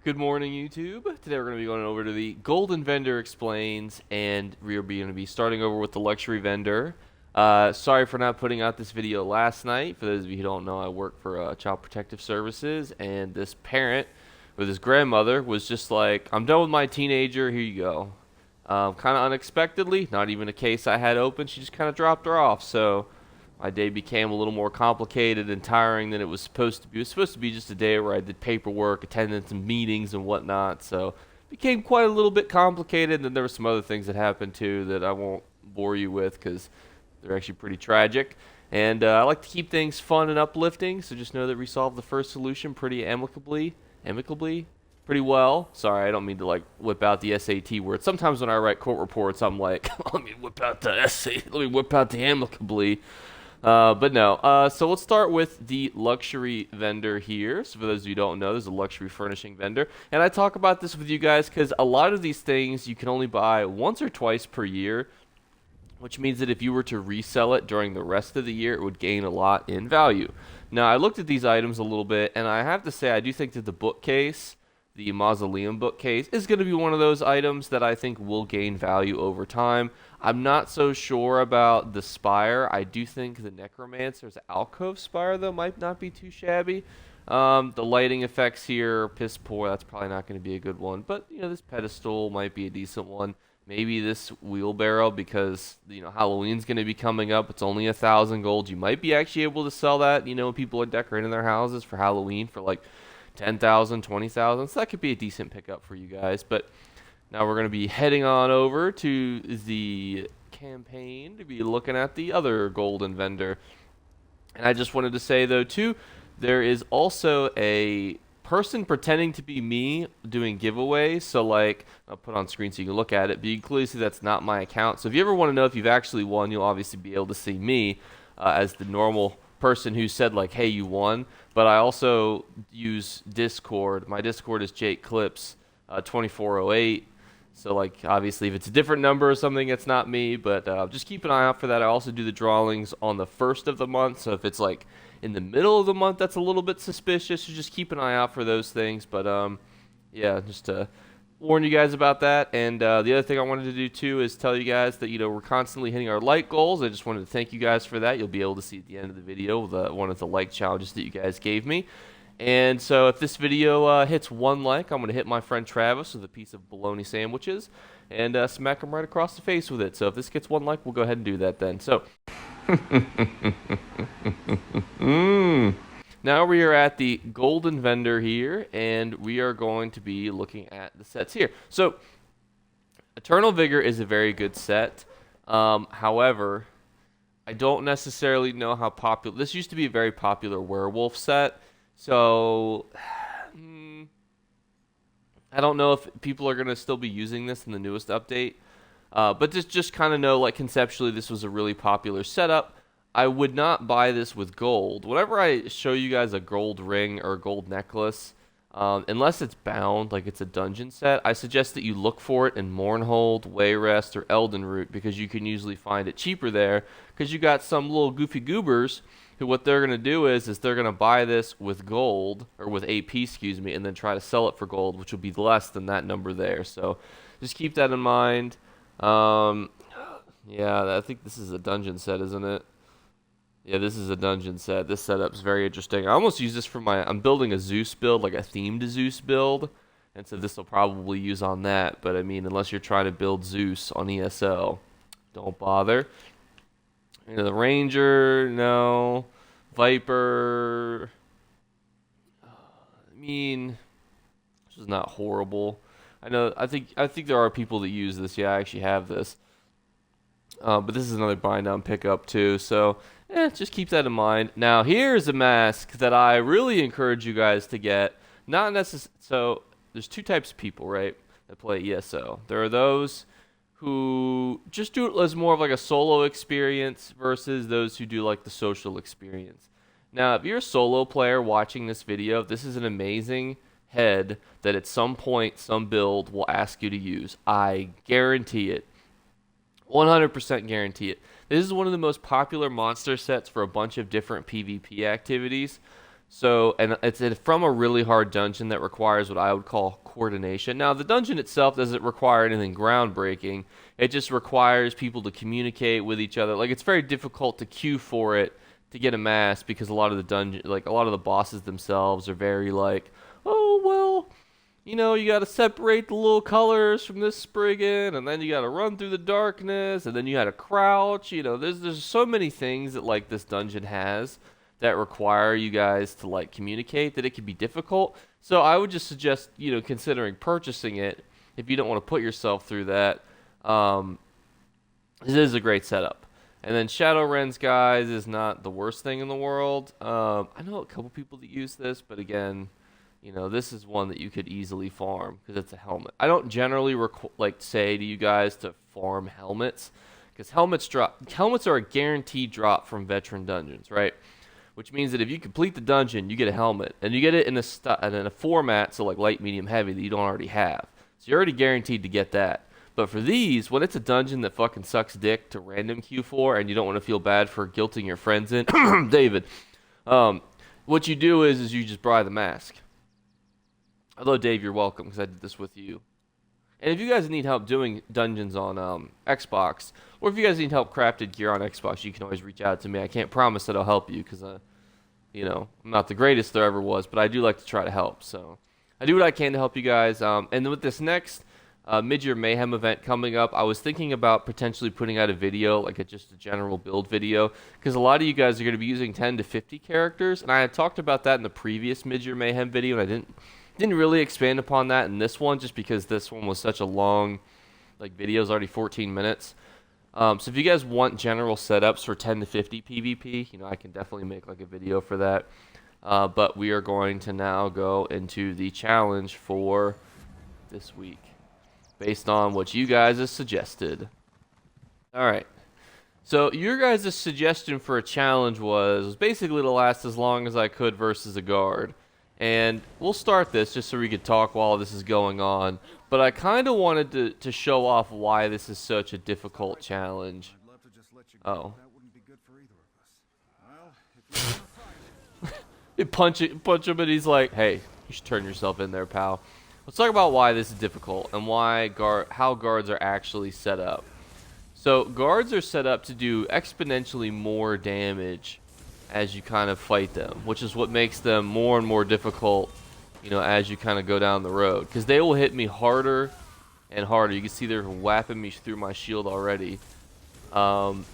Good morning, YouTube. Today we're going to be going over to the Golden Vendor Explains, and we're going to be starting over with the Luxury Vendor. Sorry for not putting out this video last night. For those of you who don't know, I work for Child Protective Services, and this parent with his grandmother was just like, I'm done with my teenager, here you go. Kind of unexpectedly, not even a case I had open, she just kind of dropped her off, so my day became a little more complicated and tiring than it was supposed to be. It was supposed to be just a day where I did paperwork, attendance, and meetings and whatnot. So it became quite a little bit complicated. And then there were some other things that happened too that I won't bore you with because they're actually pretty tragic. And I like to keep things fun and uplifting. So just know that we solved the first solution pretty amicably, pretty well. Sorry, I don't mean to like whip out the SAT word. Sometimes when I write court reports, I'm like, let me whip out the SAT, let me whip out the amicably. But no, so let's start with the luxury vendor here. So for those of you who don't know, there's a luxury furnishing vendor. And I talk about this with you guys because a lot of these things you can only buy once or twice per year, which means that if you were to resell it during the rest of the year, it would gain a lot in value. Now, I looked at these items a little bit, and I have to say I do think that the bookcase, the mausoleum bookcase, is going to be one of those items that I think will gain value over time. I'm not so sure about the spire. I do think the necromancer's alcove spire, though, might not be too shabby. The lighting effects here, piss poor, that's probably not going to be a good one. But, you know, this pedestal might be a decent one. Maybe this wheelbarrow, because, you know, Halloween's going to be coming up. It's only 1,000 gold. You might be actually able to sell that, you know, when people are decorating their houses for Halloween for like 10,000, 20,000. So that could be a decent pickup for you guys. But now we're going to be heading on over to the campaign to be looking at the other golden vendor. And I just wanted to say, though, too, there is also a person pretending to be me doing giveaways. So, like, I'll put on screen so you can look at it, but you can clearly see that's not my account. So if you ever want to know if you've actually won, you'll obviously be able to see me as the normal person who said, like, hey, you won. But I also use Discord. My Discord is Jake Clips 2408. So, like, obviously, if it's a different number or something, it's not me. But just keep an eye out for that. I also do the drawings on the first of the month. So if it's, like, in the middle of the month, that's a little bit suspicious. So just keep an eye out for those things. But, yeah, just to warn you guys about that. And the other thing I wanted to do, too, is tell you guys that, you know, we're constantly hitting our like goals. I just wanted to thank you guys for that. You'll be able to see at the end of the video one of the like challenges that you guys gave me. And so if this video hits 1 like, I'm going to hit my friend Travis with a piece of bologna sandwiches and smack him right across the face with it. So if this gets 1 like, we'll go ahead and do that then. So now we are at the golden vendor here, and we are going to be looking at the sets here. So Eternal Vigor is a very good set. However, I don't necessarily know how popular. This used to be a very popular werewolf set. So, I don't know if people are going to still be using this in the newest update. But just kind of know, like, conceptually, this was a really popular setup. I would not buy this with gold. Whenever I show you guys a gold ring or a gold necklace, unless it's bound, like it's a dungeon set, I suggest that you look for it in Mournhold, Wayrest, or Elden Root, because you can usually find it cheaper there, because you got some little goofy goobers who what they're going to do is they're going to buy this with gold, or with AP, excuse me, and then try to sell it for gold, which will be less than that number there. So just keep that in mind. Yeah, I think this is a dungeon set, isn't it? Yeah, this is a dungeon set. This setup's very interesting. I almost use this for I'm building a Zeus build, like a themed Zeus build, and so this will probably use on that. But I mean, unless you're trying to build Zeus on ESO, don't bother. You know, the Ranger, no. Viper. I mean, this is not horrible. I know. I think there are people that use this. Yeah, I actually have this. But this is another bind down pickup too. So, just keep that in mind. Now, here's a mask that I really encourage you guys to get. Not necessarily. So, there's 2 types of people, right, that play ESO. There are those who just do it as more of like a solo experience versus those who do like the social experience. Now, if you're a solo player watching this video, this is an amazing head that at some point, some build will ask you to use. I guarantee it. 100% guarantee it. This is one of the most popular monster sets for a bunch of different PvP activities. So, and it's from a really hard dungeon that requires what I would call coordination. Now, the dungeon itself doesn't require anything groundbreaking. It just requires people to communicate with each other. Like, it's very difficult to queue for it to get a mask because a lot of the dungeon, like a lot of the bosses themselves are very like, oh, well, you know, you got to separate the little colors from this Spriggan, and then you got to run through the darkness, and then you got to crouch. You know, there's so many things that like this dungeon has that require you guys to like communicate that it can be difficult. So I would just suggest, you know, considering purchasing it if you don't want to put yourself through that. This is a great setup. And then Shadowren's, guys, is not the worst thing in the world. I know a couple people that use this, but again, you know, this is one that you could easily farm because it's a helmet. I don't generally like say to you guys to farm helmets because helmets are a guaranteed drop from veteran dungeons, right? Which means that if you complete the dungeon, you get a helmet, and you get it in a format, so like light, medium, heavy, that you don't already have. So you're already guaranteed to get that. But for these, when it's a dungeon that fucking sucks dick to random queue for, and you don't want to feel bad for guilting your friends in, David, what you do is you just buy the mask. Although, Dave, you're welcome, because I did this with you. And if you guys need help doing dungeons on Xbox, or if you guys need help crafted gear on Xbox, you can always reach out to me. I can't promise that I'll help you because, you know, I'm not the greatest there ever was, but I do like to try to help. So I do what I can to help you guys. And with this next Mid-Year Mayhem event coming up, I was thinking about potentially putting out a video, like just a general build video, because a lot of you guys are going to be using 10 to 50 characters, and I had talked about that in the previous Mid-Year Mayhem video, and I didn't really expand upon that in this one just because this one was such a long video. Is already 14 minutes. So if you guys want general setups for 10 to 50 PvP, you know, I can definitely make like a video for that. But we are going to now go into the challenge for this week based on what you guys have suggested. All right. So your guys' suggestion for a challenge was basically to last as long as I could versus a guard. And we'll start this just so we could talk while this is going on. But I kind of wanted to show off why this is such a difficult challenge. Oh. You punch him and he's like, hey, you should turn yourself in there, pal. Let's talk about why this is difficult and how guards are actually set up. So guards are set up to do exponentially more damage as you kind of fight them, which is what makes them more and more difficult, you know, as you kind of go down the road, because they will hit me harder and harder. You can see they're whapping me through my shield already, and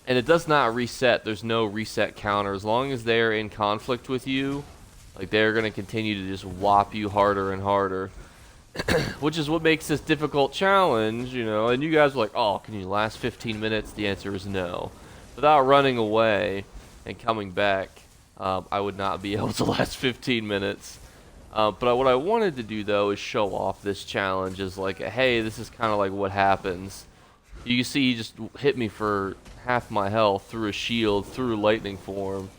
it does not reset. There's no reset counter. As long as they're in conflict with you, like, they're going to continue to just whop you harder and harder, which is what makes this difficult challenge, you know. And you guys are like, oh, can you last 15 minutes? The answer is no. Without running away and coming back, I would not be able to last 15 minutes. But what I wanted to do, though, is show off this challenge as like, hey, this is kind of like what happens. You can see he just hit me for half my health through a shield, through lightning form.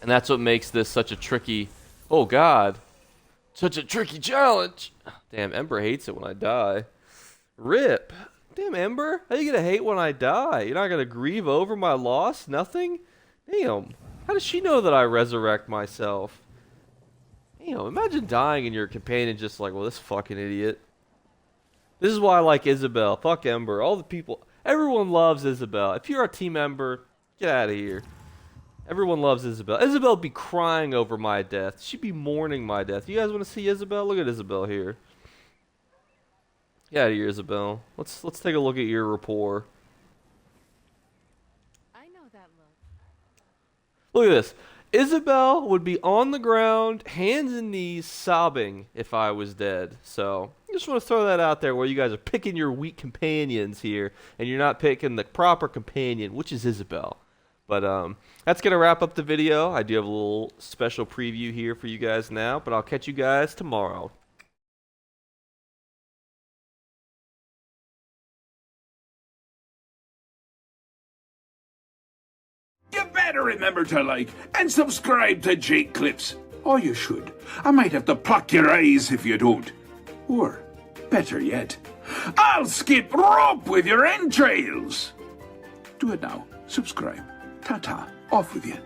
And that's what makes this such a tricky, oh god, such a tricky challenge. Damn, Ember hates it when I die. RIP. Damn, Ember, how you gonna hate when I die? You're not gonna grieve over my loss? Nothing? Damn, how does she know that I resurrect myself? Damn, imagine dying and your companion just like, well, this fucking idiot. This is why I like Isabel. Fuck Ember. All the people, everyone loves Isabel. If you're a team Ember, get out of here. Everyone loves Isabel. Isabel would be crying over my death. She'd be mourning my death. You guys want to see Isabel? Look at Isabel here. Get out of here, Isabel. Let's take a look at your rapport. I know that look. Look at this. Isabel would be on the ground, hands and knees, sobbing if I was dead. So I just want to throw that out there where you guys are picking your weak companions here, and you're not picking the proper companion, which is Isabel. But that's going to wrap up the video. I do have a little special preview here for you guys now, but I'll catch you guys tomorrow. You better remember to like and subscribe to Jake Clips. Or you should. I might have to pluck your eyes if you don't. Or, better yet, I'll skip rope with your entrails. Do it now. Subscribe. Ta-ta. Off with you.